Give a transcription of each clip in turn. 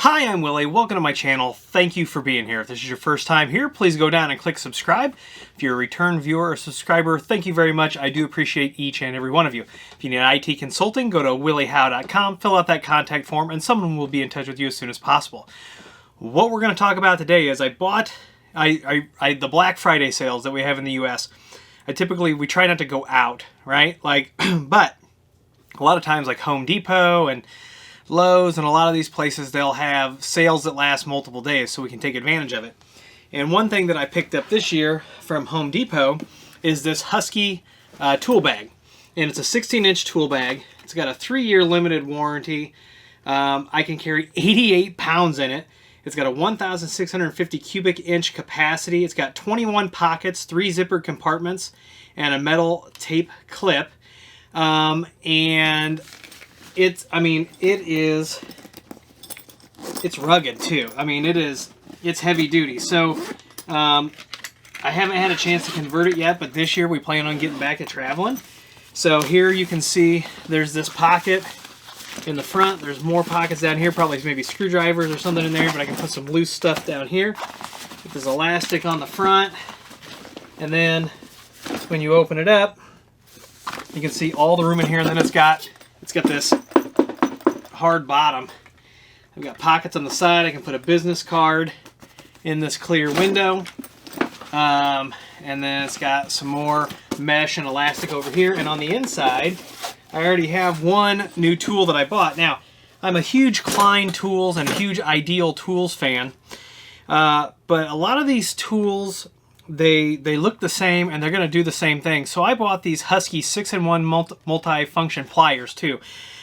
Hi, I'm Willie. Welcome to my channel. Thank you for being here. If this is your first time here, please go down and click subscribe. If you're a return viewer or subscriber, thank you very much. I do appreciate each and every one of you. If you need IT consulting, go to williehowe.com, fill out that contact form, and someone will be in touch with you as soon as possible. What we're going to talk about today is I bought the Black Friday sales that we have in the US. We try not to go out, right? But a lot of times like Home Depot and Lowe's and a lot of these places, they'll have sales that last multiple days, so we can take advantage of it. And one thing that I picked up this year from Home Depot is this Husky tool bag. And it's a 16-inch tool bag. It's got a 3-year limited warranty. I can carry 88 pounds in it. It's got a 1,650 cubic inch capacity. It's got 21 pockets, 3 zippered compartments, and a metal tape clip. And it's rugged too. It's heavy duty. So I haven't had a chance to convert it yet, but this year we plan on getting back to traveling. So here you can see there's this pocket in the front. There's more pockets down here, probably maybe screwdrivers or something in there, but I can put some loose stuff down here. There's elastic on the front, and then when you open it up, you can see all the room in here, and then it's got this hard bottom. I've got pockets on the side. I can put a business card in this clear window. And then it's got some more mesh and elastic over here. And on the inside, I already have one new tool that I bought. Now, I'm a huge Klein Tools and a huge Ideal Tools fan. But a lot of these tools, they look the same and they're going to do the same thing. So I bought these Husky 6-in-1 multi-function pliers too,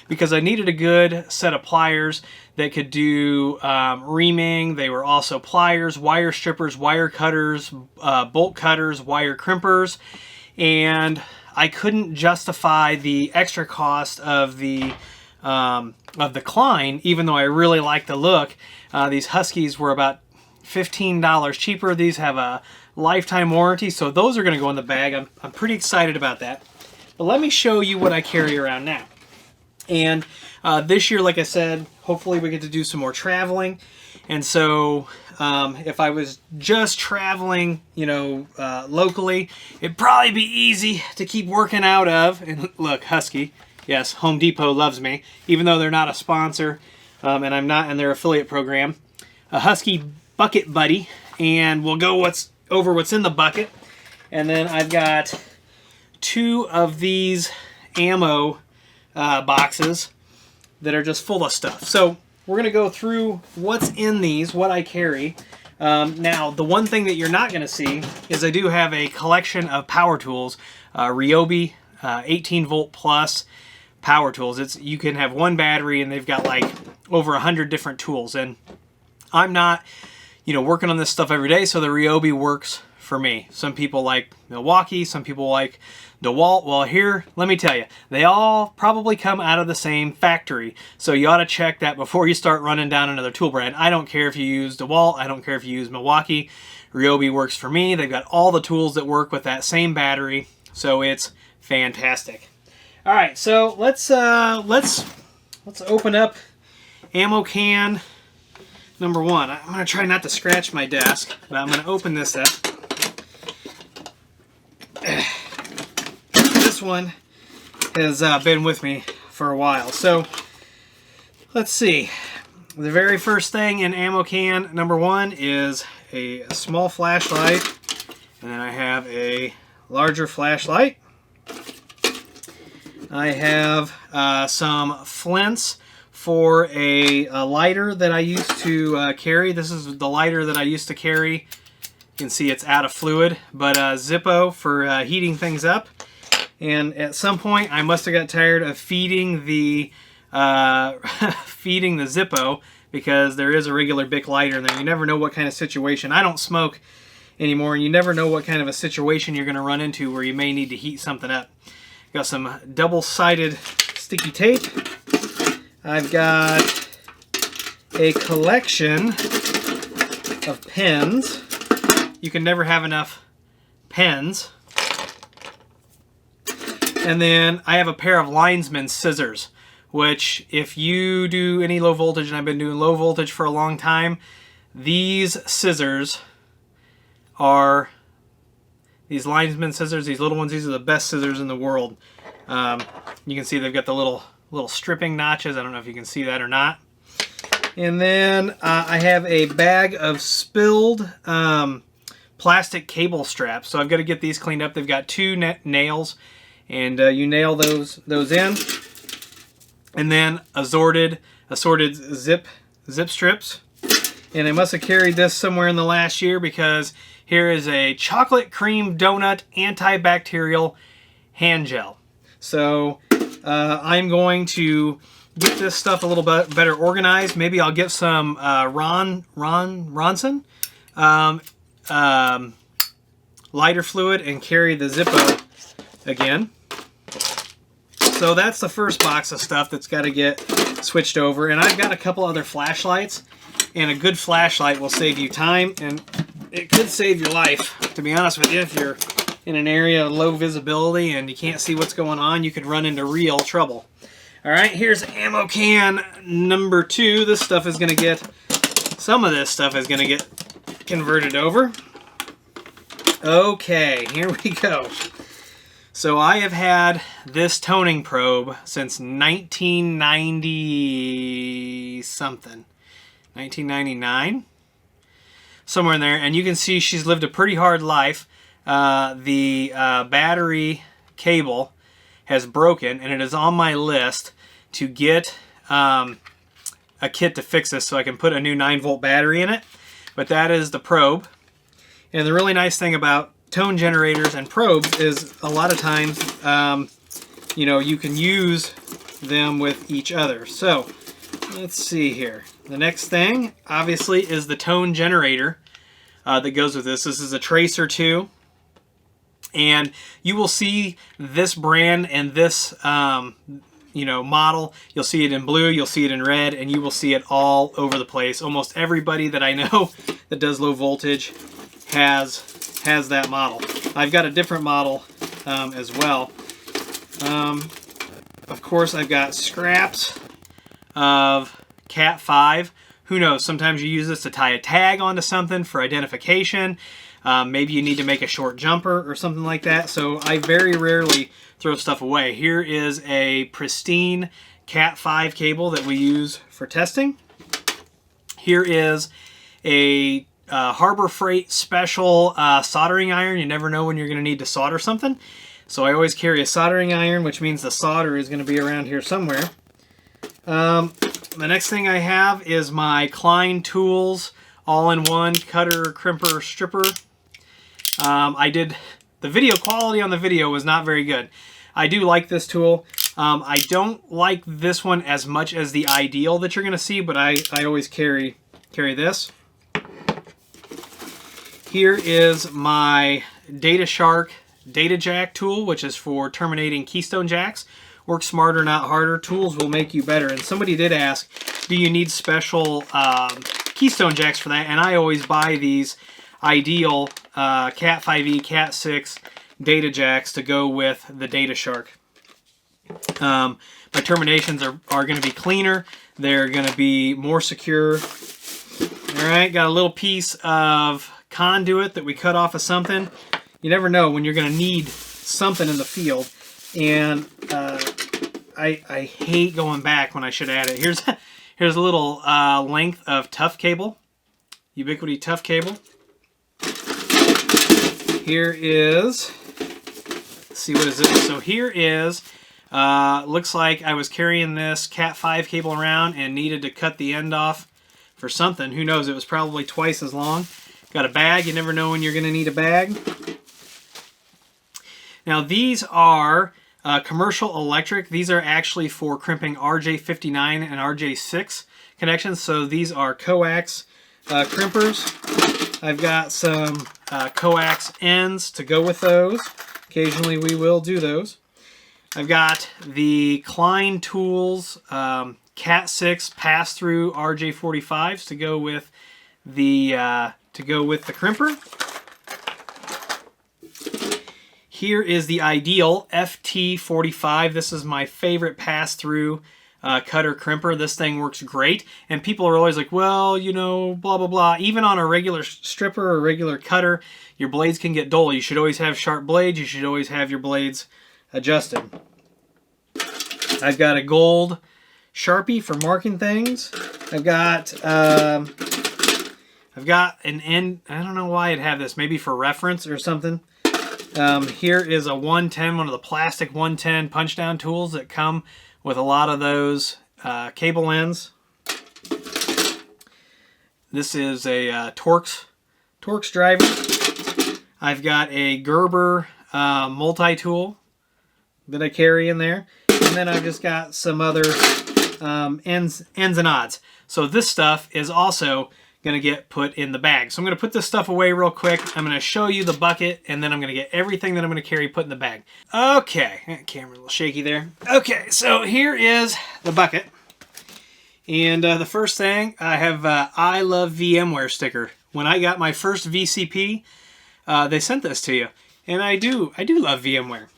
because I needed a good set of pliers that could do reaming. They were also pliers, wire strippers, wire cutters, bolt cutters, wire crimpers, and I couldn't justify the extra cost of the Klein, even though I really like the look. These Huskies were about $15 cheaper. These have a lifetime warranty, so those are going to go in the bag. I'm pretty excited about that. But let me show you what I carry around now. And this year, like I said, hopefully we get to do some more traveling. And so if I was just traveling, locally, it'd probably be easy to keep working out of. And look, Husky, yes, Home Depot loves me, even though they're not a sponsor and I'm not in their affiliate program. A Husky Bucket Buddy, and we'll go over what's in the bucket. And then I've got 2 of these ammo boxes that are just full of stuff. So we're going to go through what's in these, what I carry. Now, the one thing that you're not going to see is I do have a collection of power tools, Ryobi 18 volt plus power tools. You can have one battery and they've got like over 100 different tools. And I'm not, working on this stuff every day, so the Ryobi works for me. Some people like Milwaukee, some people like DeWalt. Well, here, let me tell you, they all probably come out of the same factory. So you ought to check that before you start running down another tool brand. I don't care if you use DeWalt. I don't care if you use Milwaukee. Ryobi works for me. They've got all the tools that work with that same battery. So it's fantastic. All right, so let's open up ammo can number 1. I'm going to try not to scratch my desk, but I'm going to open this up. This one has been with me for a while. So let's see. The very first thing in ammo can number 1 is a small flashlight, and then I have a larger flashlight. I have some flints for a lighter that I used to carry. This is the lighter that I used to carry. You can see it's out of fluid, but Zippo for heating things up. And at some point, I must have got tired of feeding the Zippo, because there is a regular Bic lighter in there. You never know what kind of situation. I don't smoke anymore, and you never know what kind of a situation you're going to run into where you may need to heat something up. Got some double-sided sticky tape. I've got a collection of pens. You can never have enough pens. And then I have a pair of Linesman scissors, which if you do any low voltage, and I've been doing low voltage for a long time, these scissors are, these linesman scissors, these little ones, these are the best scissors in the world. You can see they've got the little stripping notches. I don't know if you can see that or not. And then I have a bag of spilled plastic cable straps. So I've got to get these cleaned up. They've got 2 nails, and you nail those in. And then assorted zip strips. And I must have carried this somewhere in the last year, because here is a chocolate cream donut antibacterial hand gel. So I'm going to get this stuff a little bit better organized. Maybe I'll get some Ronson lighter fluid and carry the Zippo again. So that's the first box of stuff that's got to get switched over. And I've got a couple other flashlights, and a good flashlight will save you time, and it could save your life, to be honest with you. If you're in an area of low visibility and you can't see what's going on, you could run into real trouble. All right, here's ammo can number 2. This stuff is going to get, some of this stuff is going to get converted over. Okay, here we go. So I have had this toning probe since 1990 something, 1999, somewhere in there, and you can see she's lived a pretty hard life. The battery cable has broken, and it is on my list to get a kit to fix this so I can put a new 9-volt battery in it. But that is the probe. And the really nice thing about tone generators and probes is a lot of times, you know, you can use them with each other. So let's see here. The next thing, obviously, is the tone generator that goes with this. This is a Tracer 2. And you will see this brand and this you know, model. You'll see it in blue, you'll see it in red, and you will see it all over the place. Almost everybody that I know that does low voltage has that model. I've got a different model as well. Of course, I've got scraps of Cat 5. Who knows, sometimes you use this to tie a tag onto something for identification. Maybe you need to make a short jumper or something like that. So I very rarely throw stuff away. Here is a pristine Cat 5 cable that we use for testing. Here is a Harbor Freight special soldering iron. You never know when you're going to need to solder something. So I always carry a soldering iron, which means the solder is going to be around here somewhere. The next thing I have is my Klein Tools all-in-one cutter, crimper, stripper. The video quality on the video was not very good. I do like this tool. I don't like this one as much as the Ideal that you're going to see, but I always carry this. Here is my Data Shark Data Jack tool, which is for terminating keystone jacks. Work smarter, not harder. Tools will make you better. And somebody did ask, do you need special keystone jacks for that? And I always buy these Ideal Cat 5e, Cat 6 data jacks to go with the Data Shark. My terminations are going to be cleaner. They're going to be more secure. All right, got a little piece of conduit that we cut off of something. You never know when you're going to need something in the field. And I hate going back when I should add it. Here's a little length of tough cable, Ubiquity tough cable. Here is, let's see, what is this? So here is, looks like I was carrying this Cat 5 cable around and needed to cut the end off for something. Who knows? It was probably twice as long. Got a bag. You never know when you're going to need a bag. Now these are commercial electric. These are actually for crimping RJ59 and RJ6 connections. So these are coax crimpers. I've got some coax ends to go with those. Occasionally we will do those. I've got the Klein Tools Cat 6 pass-through RJ45s to go with the crimper. Here is the Ideal FT45. This is my favorite pass-through cutter crimper. This thing works great. And people are always like, well, you know, blah, blah, blah. Even on a regular stripper or regular cutter, your blades can get dull. You should always have sharp blades. You should always have your blades adjusted. I've got a gold Sharpie for marking things. I've got an end. I don't know why I'd have this. Maybe for reference or something. Here is a 110, one of the plastic 110 punch down tools that come with a lot of those cable ends. This is a Torx driver. I've got a Gerber multi-tool that I carry in there. And then I've just got some other ends and odds. So this stuff is also going to get put in the bag. So I'm going to put this stuff away real quick. I'm going to show you the bucket, and then I'm going to get everything that I'm going to carry put in the bag. Okay, camera a little shaky there. Okay, so here is the bucket. And the first thing, I have I love VMware sticker. When I got my first VCP, they sent this to you. And I do love VMware.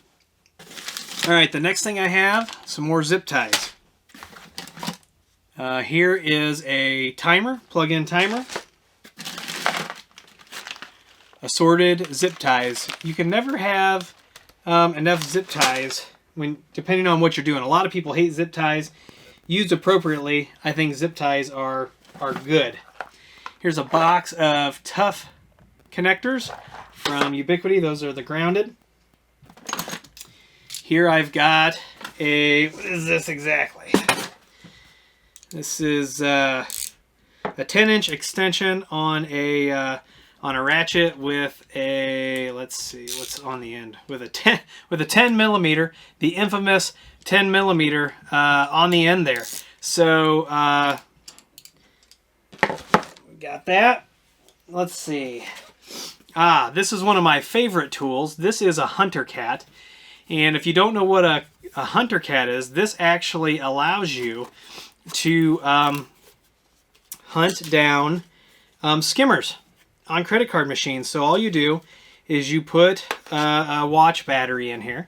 All right, the next thing I have, some more zip ties. Here is a timer, plug-in timer. Assorted zip ties. You can never have enough zip ties depending on what you're doing. A lot of people hate zip ties. Used appropriately, I think zip ties are good. Here's a box of tough connectors from Ubiquiti. Those are the grounded. Here I've got a, what is this exactly? This is a 10-inch extension on a ratchet with a, let's see what's on the end, with a 10 millimeter, the infamous 10 millimeter on the end there. So we got that. Let's see. This is one of my favorite tools. This is a Hunter Cat. And if you don't know what a Hunter Cat is, this actually allows you to hunt down skimmers on credit card machines. So all you do is you put a watch battery in here,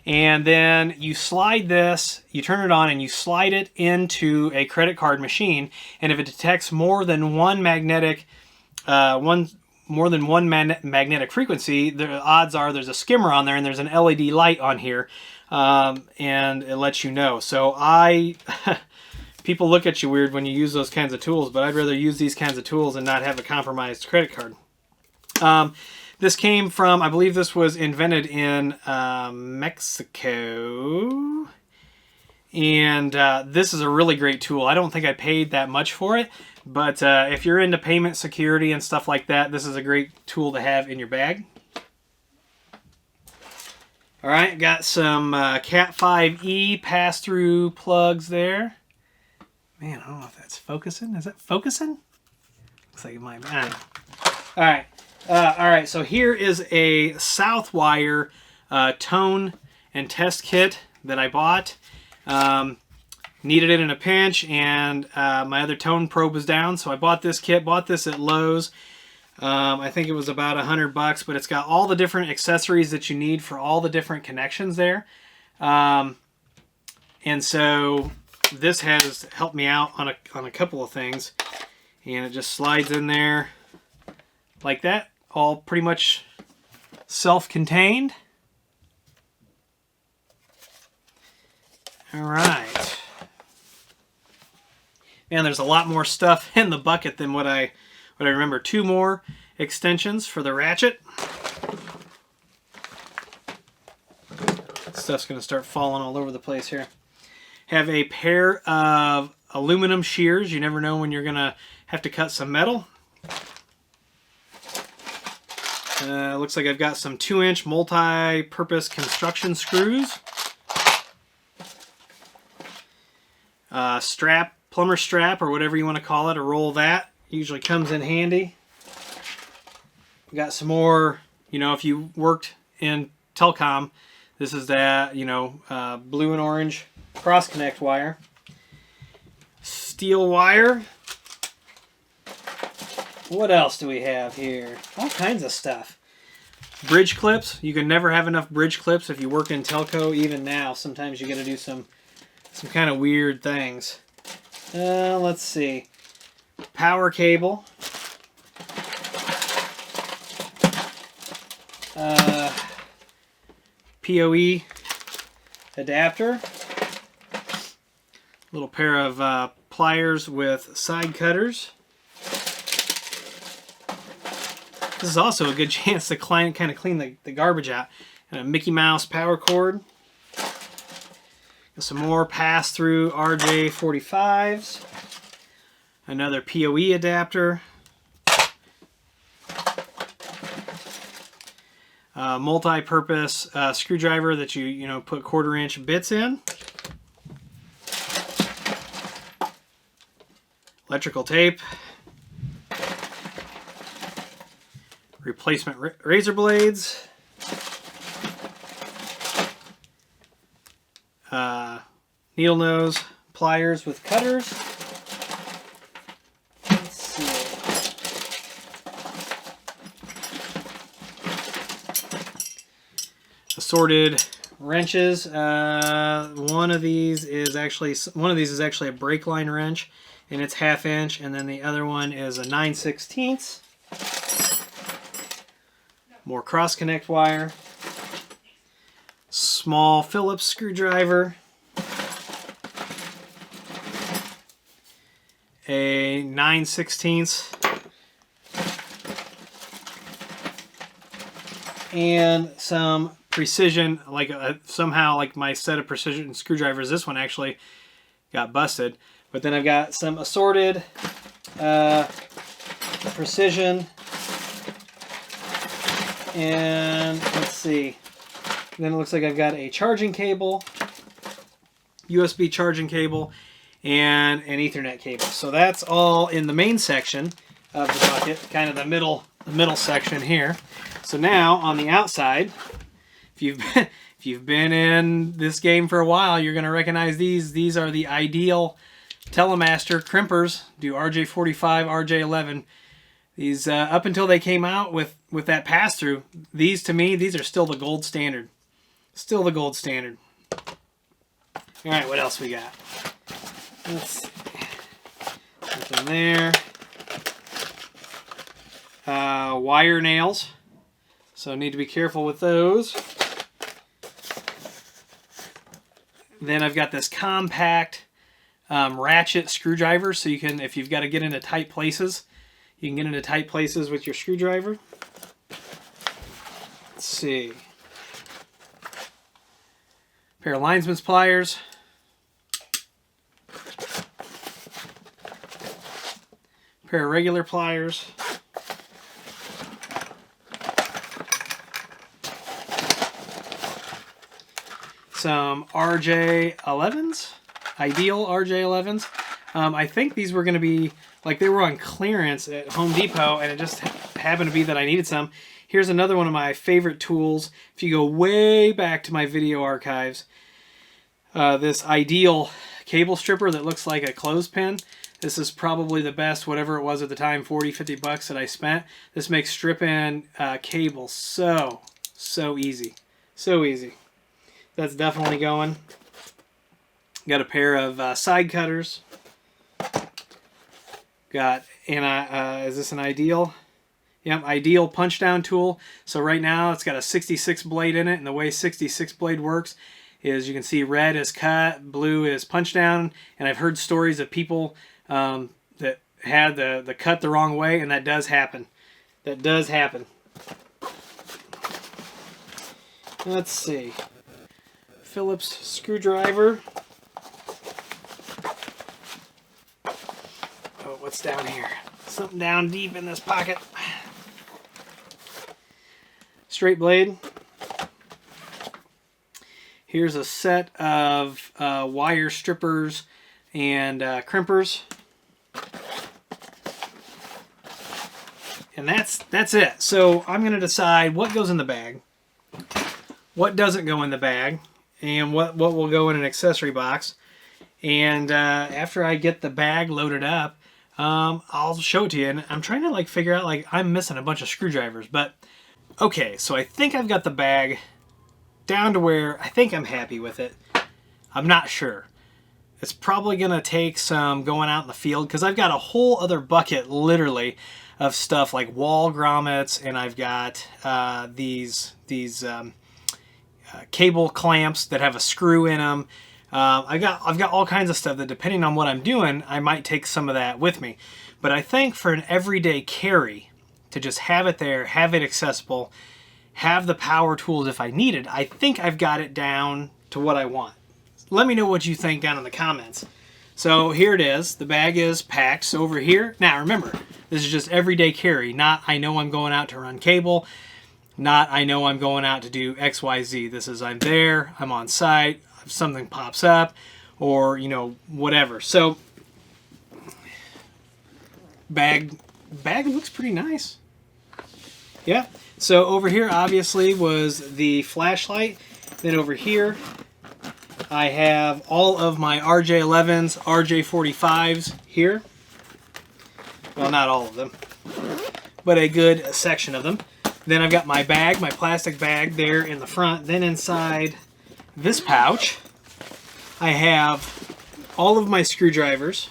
and then you slide this, you turn it on and you slide it into a credit card machine, and if it detects more than one magnetic magnetic frequency, the odds are there's a skimmer on there and there's an LED light on here, and it lets you know. So people look at you weird when you use those kinds of tools, but I'd rather use these kinds of tools and not have a compromised credit card. This came from, I believe this was invented in Mexico. And this is a really great tool. I don't think I paid that much for it, but if you're into payment security and stuff like that, this is a great tool to have in your bag. All right, got some Cat 5e pass-through plugs there. Man, I don't know if that's focusing. Is that focusing? Looks like it might be. All right, so here is a Southwire tone and test kit that I bought. Needed it in a pinch, and my other tone probe was down, so I bought this kit. Bought this at Lowe's. I think it was about $100, but it's got all the different accessories that you need for all the different connections there. And so this has helped me out on a couple of things, and it just slides in there like that, all pretty much self-contained. All right. Man, there's a lot more stuff in the bucket than what I remember. 2 more extensions for the ratchet. Stuff's going to start falling all over the place here. Have a pair of aluminum shears. You never know when you're going to have to cut some metal. Looks like I've got some 2-inch multi-purpose construction screws. Plumber strap, or whatever you want to call it, a roll of that usually comes in handy. We got some more, if you worked in telecom, this is that, blue and orange cross connect wire. Steel wire. What else do we have here? All kinds of stuff. Bridge clips. You can never have enough bridge clips if you work in telco. Even now, sometimes you got to do some some kind of weird things. Let's see. Power cable. PoE adapter. Little pair of pliers with side cutters. This is also a good chance to kind of clean the garbage out. And a Mickey Mouse power cord. Some more pass-through RJ45s. Another PoE adapter. Multi-purpose screwdriver that you put 1/4-inch bits in. Electrical tape. Replacement razor blades. Needle nose pliers with cutters. Let's see. Assorted wrenches. One of these is actually a brake line wrench, and it's 1/2 inch, and then the other one is a 9/16. More cross connect wire. Small Phillips screwdriver. A 9/16. And some precision, somehow my set of precision screwdrivers, this one actually got busted. But then I've got some assorted precision, and let's see. Then it looks like I've got a charging cable, USB charging cable, and an Ethernet cable. So that's all in the main section of the bucket, kind of the middle section here. So now on the outside, if you've been in this game for a while, you're going to recognize these. These are the Ideal Telemaster crimpers. Do RJ45, RJ11. These up until they came out with that pass-through, these to me, these are still the gold standard. Still the gold standard. All right, what else we got? Let's see. Something there. Wire nails. So need to be careful with those. Then I've got this compact ratchet screwdriver, so you can, if you've got to get into tight places, you can get into tight places with your screwdriver. Let's see. Pair of linesman's pliers. Pair of regular pliers. Some RJ11s, Ideal RJ11s. I think these were going to be, they were on clearance at Home Depot, and it just happened to be that I needed some. Here's another one of my favorite tools. If you go way back to my video archives, this Ideal cable stripper that looks like a clothespin. This is probably the best, whatever it was at the time, 40, 50 bucks that I spent. This makes stripping cable so easy. So easy. That's definitely going. Got a pair of side cutters. Got is this an Ideal? Yep, Ideal punch down tool. So right now it's got a 66 blade in it, and the way 66 blade works is you can see red is cut, blue is punch down, and I've heard stories of people that had the cut the wrong way, and that does happen. That does happen. Let's see. Phillips screwdriver. Oh, what's down here? Something down deep in this pocket. Straight blade. Here's a set of wire strippers and crimpers. And that's it. So I'm going to decide what goes in the bag, what doesn't go in the bag, and what will go in an accessory box. And after I get the bag loaded up, I'll show it to you. And I'm trying to figure out, I'm missing a bunch of screwdrivers. But okay, so I think I've got the bag down to where I think I'm happy with it. I'm not sure. It's probably going to take some going out in the field because I've got a whole other bucket literally of stuff like wall grommets, and I've got these cable clamps that have a screw in them. I've got all kinds of stuff that, depending on what I'm doing, I might take some of that with me. But I think for an everyday carry, to just have it there, have it accessible, have the power tools if I need it, I think I've got it down to what I want. Let me know what you think down in the comments. So here it is. The bag is packed. So over here, now remember, this is just everyday carry, not I know I'm going out to run cable, not I know I'm going out to do XYZ. This is I'm there, I'm on site, if something pops up, or, you know, whatever. So bag looks pretty nice. Yeah. So over here obviously was the flashlight. Then over here I have all of my RJ11s, RJ45s here. Well, not all of them, but a good section of them. Then I've got my bag, my plastic bag there in the front. Then inside this pouch, I have all of my screwdrivers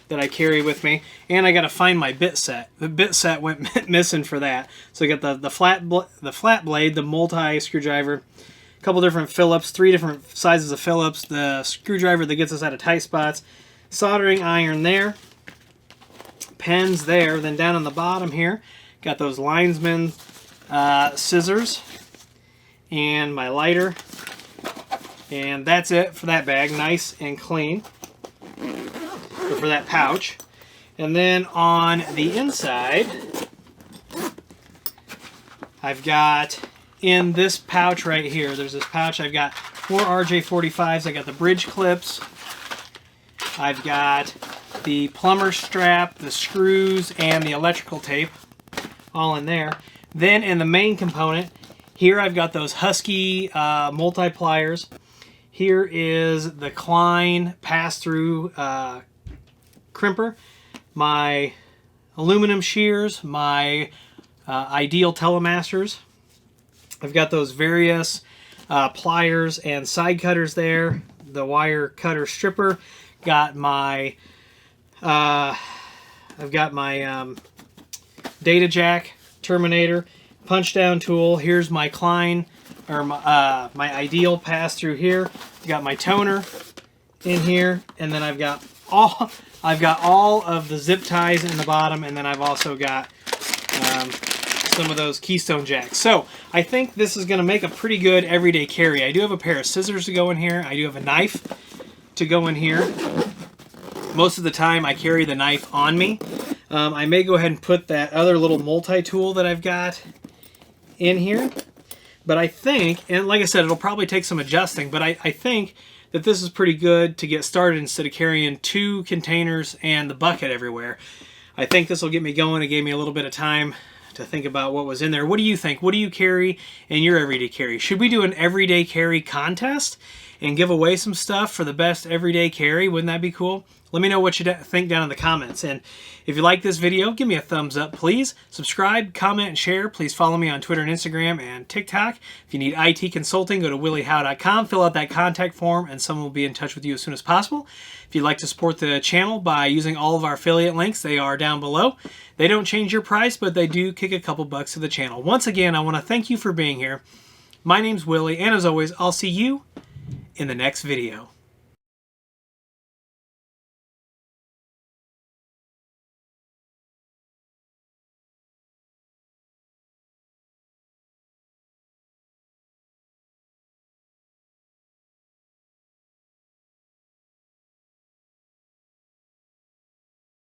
that I carry with me, and I got to find my bit set. The bit set went missing for that. So I got the flat blade, the multi screwdriver, a couple different Phillips, 3 different sizes of Phillips, the screwdriver that gets us out of tight spots, soldering iron there, pens there. Then down on the bottom here, got those linesman scissors and my lighter. And that's it for that bag, nice and clean, or for that pouch. And then on the inside, I've got in this pouch right here, there's this pouch, I've got 4 RJ45s, I got the bridge clips, I've got the plumber strap, the screws, and the electrical tape all in there. Then in the main component, here I've got those Husky multi-pliers. Here is the Klein pass-through crimper, my aluminum shears, my Ideal Telemasters. I've got those various pliers and side cutters there, the wire cutter stripper. Got my I've got my data jack, terminator, punch down tool. Here's my Klein, or my Ideal pass through here. Got my toner in here, and then I've got all of the zip ties in the bottom, and then I've also got some of those Keystone jacks. So I think this is going to make a pretty good everyday carry. I do have a pair of scissors to go in here. I do have a knife to go in here. Most of the time I carry the knife on me. I may go ahead and put that other little multi-tool that I've got in here. But I think, and like I said, it'll probably take some adjusting, but I think that this is pretty good to get started instead of carrying 2 containers and the bucket everywhere. I think this will get me going. It gave me a little bit of time to think about what was in there. What do you think? What do you carry in your everyday carry? Should we do an everyday carry contest and give away some stuff for the best everyday carry? Wouldn't that be cool? Let me know what you think down in the comments. And if you like this video, give me a thumbs up, please. Subscribe, comment, and share. Please follow me on Twitter and Instagram and TikTok. If you need IT consulting, go to williehowe.com, fill out that contact form, and someone will be in touch with you as soon as possible. If you'd like to support the channel by using all of our affiliate links, they are down below. They don't change your price, but they do kick a couple bucks to the channel. Once again, I want to thank you for being here. My name's Willie, and as always, I'll see you in the next video.